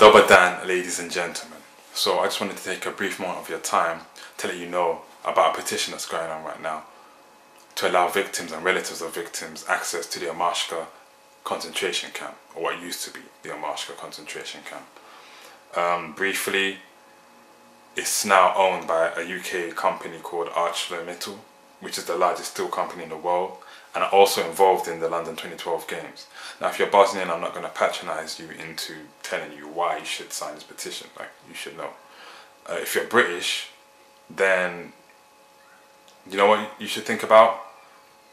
Dobadan, ladies and gentlemen. So I just wanted to take a brief moment of your time to let you know about a petition that's going on right now to allow victims and relatives of victims access to the Omarska concentration camp, or what used to be the Omarska concentration camp. Briefly, it's now owned by a UK company called ArcelorMittal, which is the largest steel company in the world, and are also involved in the London 2012 games. Now, if you're Bosnian, I'm not going to patronise you into telling you why you should sign this petition. Like, you should know. If you're British, then you know what you should think about?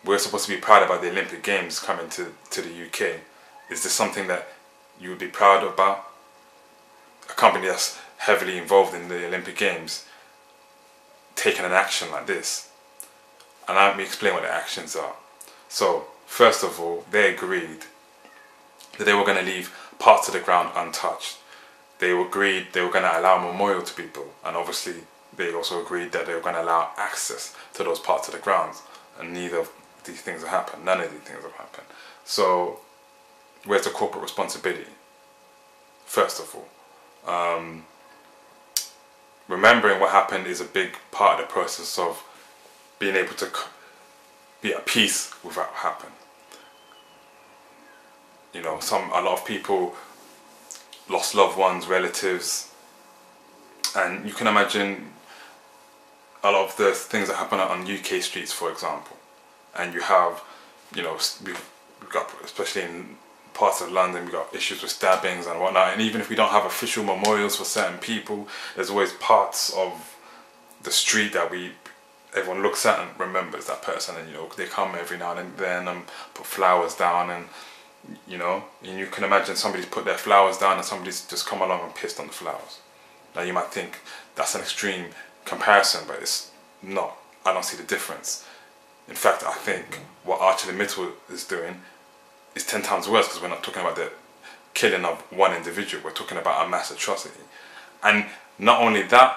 We're supposed to be proud about the Olympic Games coming to the UK. Is this something that you would be proud about? A company that's heavily involved in the Olympic Games taking an action like this. And let me explain what the actions are. So, first of all, they agreed that they were going to leave parts of the ground untouched. They agreed they were going to allow a memorial to be built, and obviously they also agreed that they were going to allow access to those parts of the grounds, and neither of these things have happened. None of these things have happened. So, where's the corporate responsibility? First of all, remembering what happened is a big part of the process of being able to be at peace with what happened. You know, a lot of people lost loved ones, relatives, and you can imagine a lot of the things that happen on UK streets, for example. And you have, you know, we've got, especially in parts of London, we've got issues with stabbings and whatnot. And even if we don't have official memorials for certain people, there's always parts of the street that everyone looks at and remembers that person, and you know, they come every now and then and put flowers down, and you know, and you can imagine somebody's put their flowers down and somebody's just come along and pissed on the flowers. Now you might think that's an extreme comparison, but it's not. I don't see the difference. In fact, I think what ArcelorMittal is doing is 10 times worse, because we're not talking about the killing of one individual, we're talking about a mass atrocity. And not only that,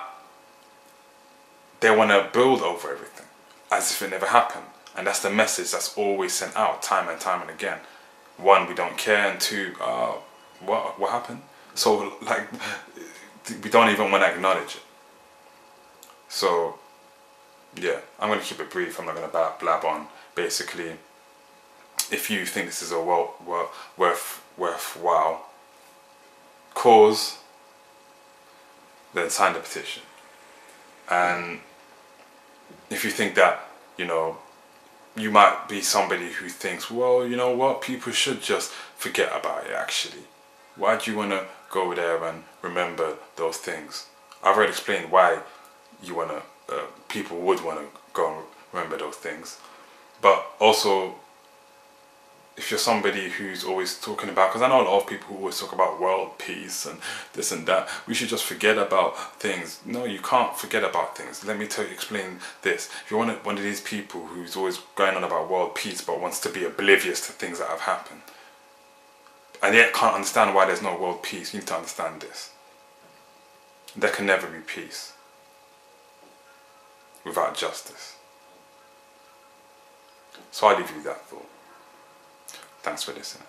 they want to build over everything as if it never happened. And that's the message that's always sent out time and time and again. One, we don't care, and two, what happened? So, like, we don't even want to acknowledge it. So, yeah, I'm going to keep it brief. I'm not going to blab on. Basically, if you think this is a worthwhile cause, then sign the petition. And if you think that, you know, you might be somebody who thinks, well, you know what, people should just forget about it actually. Why do you want to go there and remember those things? I've already explained why you want to, people would want to go and remember those things. But also, if you're somebody who's always talking about, because I know a lot of people who always talk about world peace and this and that, we should just forget about things. No, you can't forget about things. Let me explain this. If you're one of these people who's always going on about world peace but wants to be oblivious to things that have happened, and yet can't understand why there's no world peace, you need to understand this. There can never be peace without justice. So I leave you that thought. Thanks for listening.